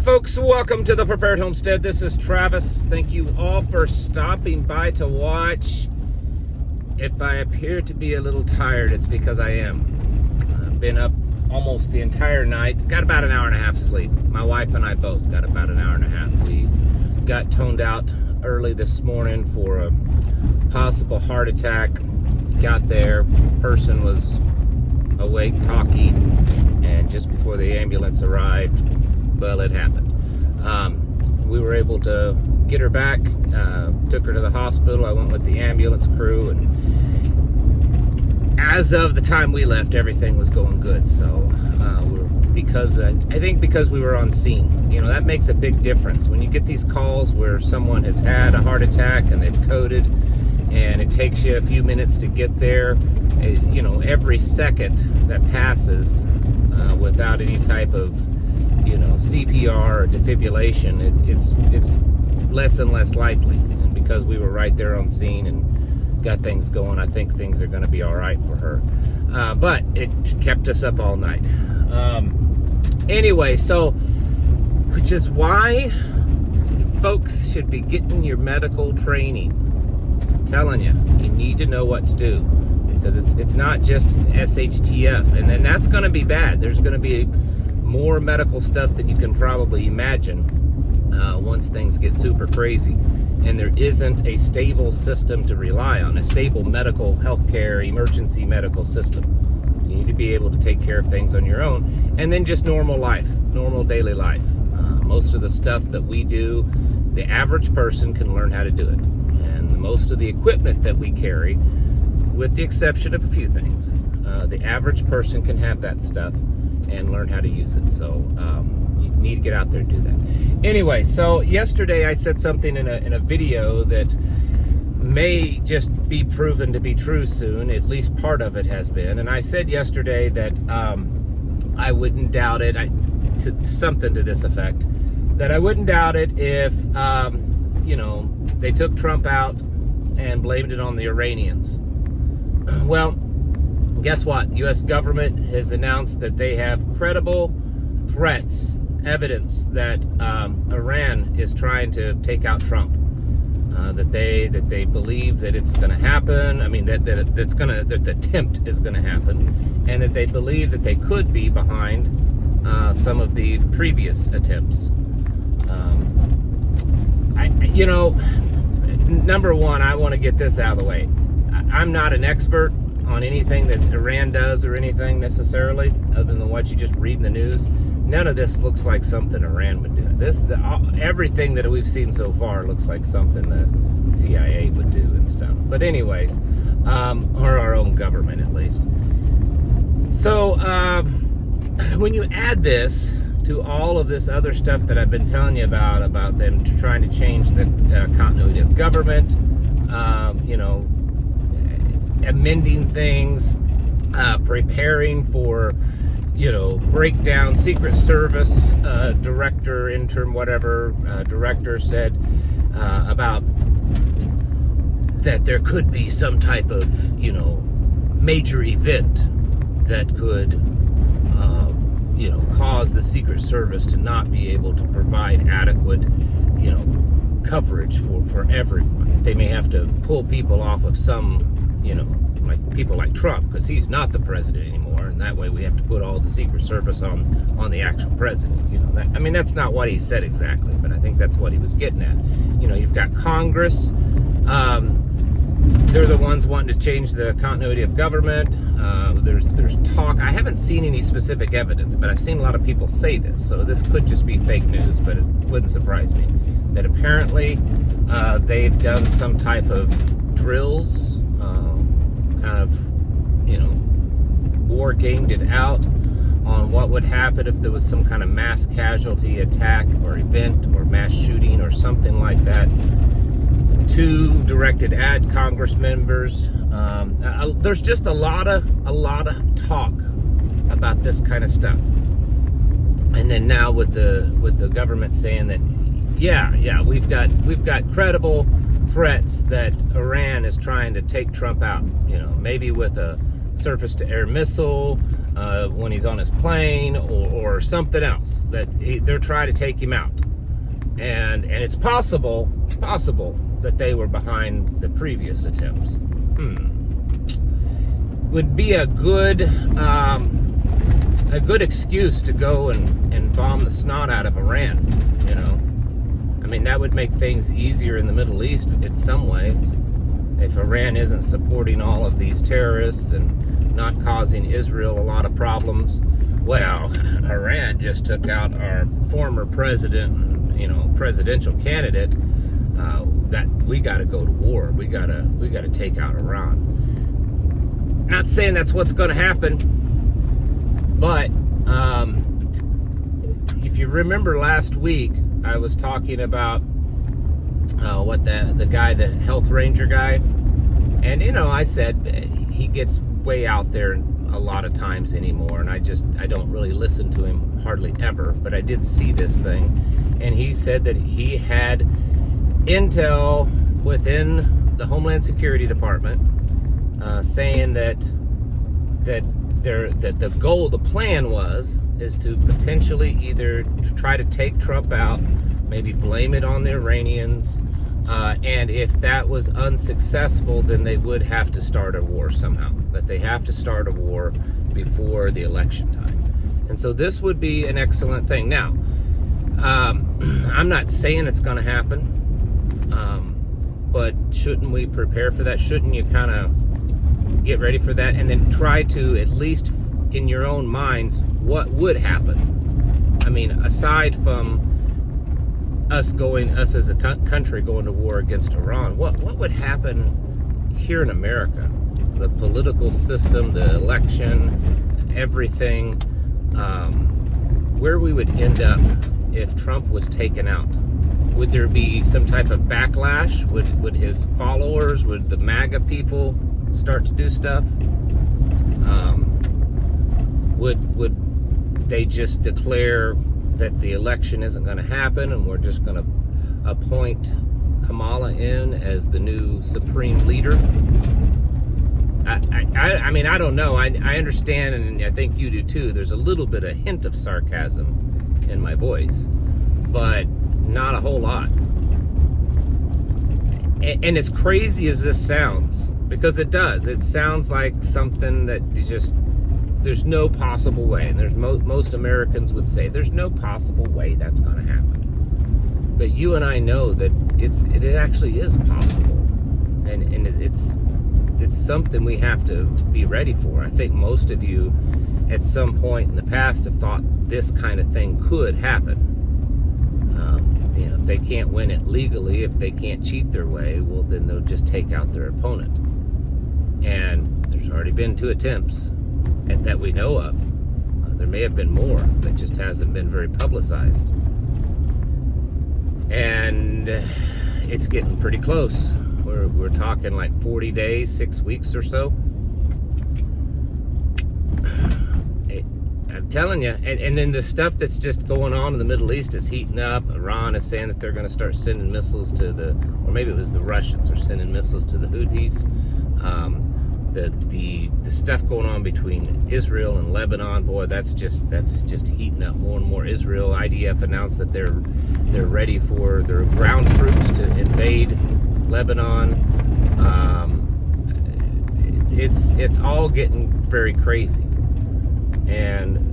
folks, welcome to the Prepared Homestead. This is Travis. Thank you all for stopping by to watch. If I appear to be a little tired, it's because I am. I've been up almost the entire night. Got about an hour and a half sleep. My wife and I both got about an hour and a half. We got toned out early this morning for a possible heart attack. Got there, person was awake, talking, and just before the ambulance arrived, well, it happened. We were able to get her back, took her to the hospital. I went with the ambulance crew, and as of the time we left, everything was going good. So I think because we were on scene, you know, that makes a big difference. When you get these calls where someone has had a heart attack and they've coded, and it takes you a few minutes to get there, you know, every second that passes without any type of, you know, CPR or defibrillation, it's less and less likely. And because we were right there on scene and got things going, I think things are going to be all right for her. But it kept us up all night. Anyway, so, which is why folks should be getting your medical training. I'm telling you, you need to know what to do, because it's not just SHTF, and then that's going to be bad. There's going to be more medical stuff than you can probably imagine once things get super crazy, and there isn't a stable system to rely on, a stable medical healthcare emergency medical system. So you need to be able to take care of things on your own, and then just normal life, normal daily life. Most of the stuff that we do, the average person can learn how to do it, and most of the equipment that we carry, with the exception of a few things, the average person can have that stuff and learn how to use it. So you need to get out there and do that. Anyway, so yesterday I said something in a video that may just be proven to be true soon. At least part of it has been. And I said yesterday that I wouldn't doubt it, something to this effect, that I wouldn't doubt it if you know, they took Trump out and blamed it on the Iranians. Well, guess what? U.S. government has announced that they have credible threats, evidence that Iran is trying to take out Trump. That they believe that it's going to happen. I mean, that the attempt is going to happen, and that they believe that they could be behind some of the previous attempts. You know, number one, I want to get this out of the way. I'm not an expert on anything that Iran does or anything necessarily, other than what you just read in the news. None of this looks like something Iran would do. Everything that we've seen so far looks like something that the CIA would do and stuff. But anyways, or our own government at least. So when you add this to all of this other stuff that I've been telling you about them trying to change the continuity of government, you know, amending things, preparing for, you know, breakdown, Secret Service director, intern, whatever, director said about that there could be some type of, you know, major event that could, you know, cause the Secret Service to not be able to provide adequate, you know, coverage for everyone. They may have to pull people off of some, you know, like people like Trump, because he's not the president anymore, and that way we have to put all the Secret Service on the actual president. You know, that, I mean, that's not what he said exactly, but I think that's what he was getting at. You know, you've got Congress. They're the ones wanting to change the continuity of government. There's talk. I haven't seen any specific evidence, but I've seen a lot of people say this, so this could just be fake news, but it wouldn't surprise me, that apparently they've done some type of drills, kind of, you know, war gamed it out on what would happen if there was some kind of mass casualty attack or event or mass shooting or something like that, directed at Congress members. There's just a lot of talk about this kind of stuff, and then now with the government saying that yeah we've got credible threats that Iran is trying to take Trump out, you know, maybe with a surface-to-air missile, when he's on his plane, or something else that they're trying to take him out. And it's possible that they were behind the previous attempts. Would be a good excuse to go and bomb the snot out of Iran, you know. I mean, that would make things easier in the Middle East in some ways. If Iran isn't supporting all of these terrorists and not causing Israel a lot of problems. Well, Iran just took out our former president, you know, presidential candidate. That we got to go to war. We got to take out Iran. Not saying that's what's going to happen, but if you remember last week, I was talking about what the guy, the health ranger guy, and you know, I said he gets way out there a lot of times anymore, and I don't really listen to him hardly ever, but I did see this thing, and he said that he had intel within the Homeland Security Department saying that the goal, the plan is to potentially either try to take Trump out, maybe blame it on the Iranians, and if that was unsuccessful, then they would have to start a war somehow. That they have to start a war before the election time. And so this would be an excellent thing. Now, I'm not saying it's going to happen, but shouldn't we prepare for that? Shouldn't you kind of get ready for that, and then try to, at least in your own minds, what would happen? I mean, aside from us as a country going to war against Iran, what would happen here in America? The political system, the election, everything, where we would end up if Trump was taken out. Would there be some type of backlash? Would his followers, would the MAGA people start to do stuff? Would they just declare that the election isn't going to happen and we're just going to appoint Kamala in as the new supreme leader? I mean, I don't know. I understand, and I think you do too. There's a little bit, a hint of sarcasm in my voice, but not a whole lot. And as crazy as this sounds, because it does, it sounds like something that is just, there's no possible way. And there's most Americans would say there's no possible way that's going to happen. But you and I know that it actually is possible, and it's something we have to be ready for. I think most of you at some point in the past have thought this kind of thing could happen. You know, if they can't win it legally, if they can't cheat their way, well, then they'll just take out their opponent. And there's already been 2 attempts that we know of. There may have been more that just hasn't been very publicized. And it's getting pretty close. We're talking like 40 days, 6 weeks or so. I'm telling you, and then the stuff that's just going on in the Middle East is heating up. Iran is saying that they're going to start sending missiles to or maybe it was the Russians are sending missiles to the Houthis. The stuff going on between Israel and Lebanon, boy, that's just heating up more and more. Israel, IDF announced that they're ready for their ground troops to invade Lebanon. It's all getting very crazy. And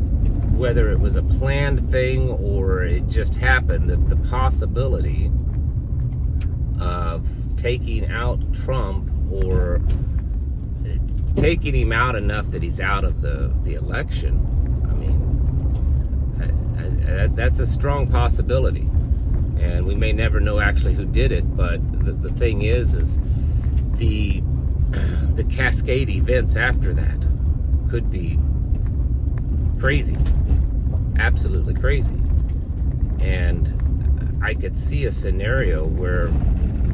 whether it was a planned thing or it just happened, the possibility of taking out Trump or taking him out enough that he's out of the election, I mean, that's a strong possibility. And we may never know actually who did it, but the thing is the cascade events after that could be crazy, absolutely crazy. And I could see a scenario where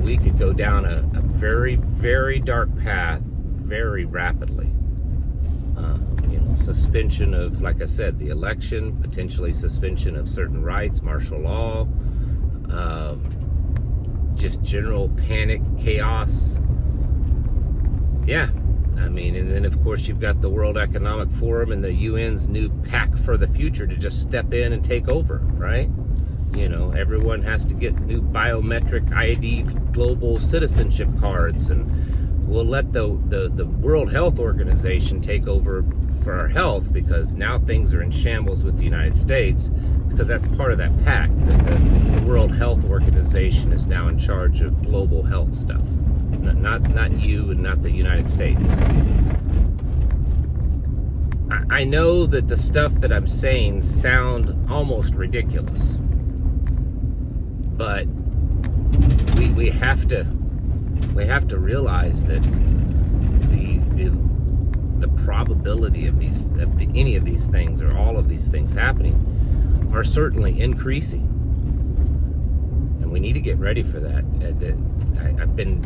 we could go down a very, very dark path very rapidly. Suspension of, like I said, the election, potentially suspension of certain rights, martial law, just general panic, chaos. Yeah, I mean, and then of course you've got the World Economic Forum and the UN's new pact for the future to just step in and take over, right? You know, everyone has to get new biometric ID global citizenship cards, and we'll let the World Health Organization take over for our health, because now things are in shambles with the United States, because that's part of that pact, that the World Health Organization is now in charge of global health stuff. Not you and not the United States. I know that the stuff that I'm saying sound almost ridiculous, but we have to realize that the probability of any of these things, or all of these things happening, are certainly increasing, and we need to get ready for that. I've been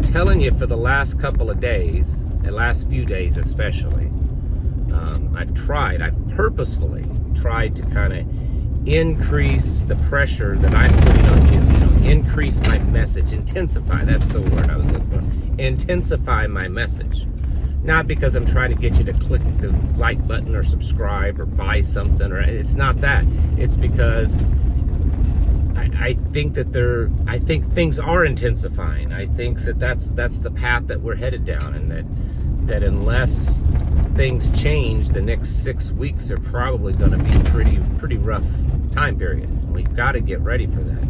telling you for the last couple of days, the last few days especially. I've purposefully tried to kind of increase the pressure that I'm putting on you, increase my message, intensify, that's the word I was looking for, intensify my message. Not because I'm trying to get you to click the like button or subscribe or buy something, or it's not that. It's because I think things are intensifying. I think that's the path that we're headed down, and that unless things change, the next 6 weeks are probably going to be pretty rough time period. We've got to get ready for that.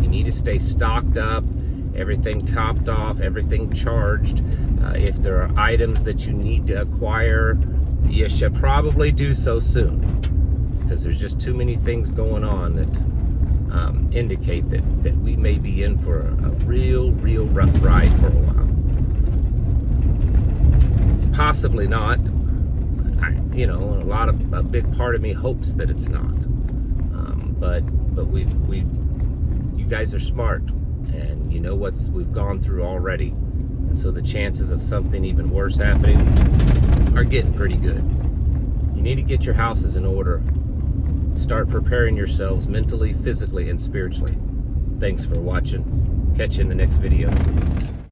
You need to stay stocked up, everything topped off, everything charged. If there are items that you need to acquire, you should probably do so soon, because there's just too many things going on that indicate that we may be in for a real rough ride for a while. It's possibly not. A big part of me hopes that it's not. But you guys are smart, and you know we've gone through already, and so the chances of something even worse happening are getting pretty good. You need to get your houses in order. Start preparing yourselves mentally, physically, and spiritually. Thanks for watching. Catch you in the next video.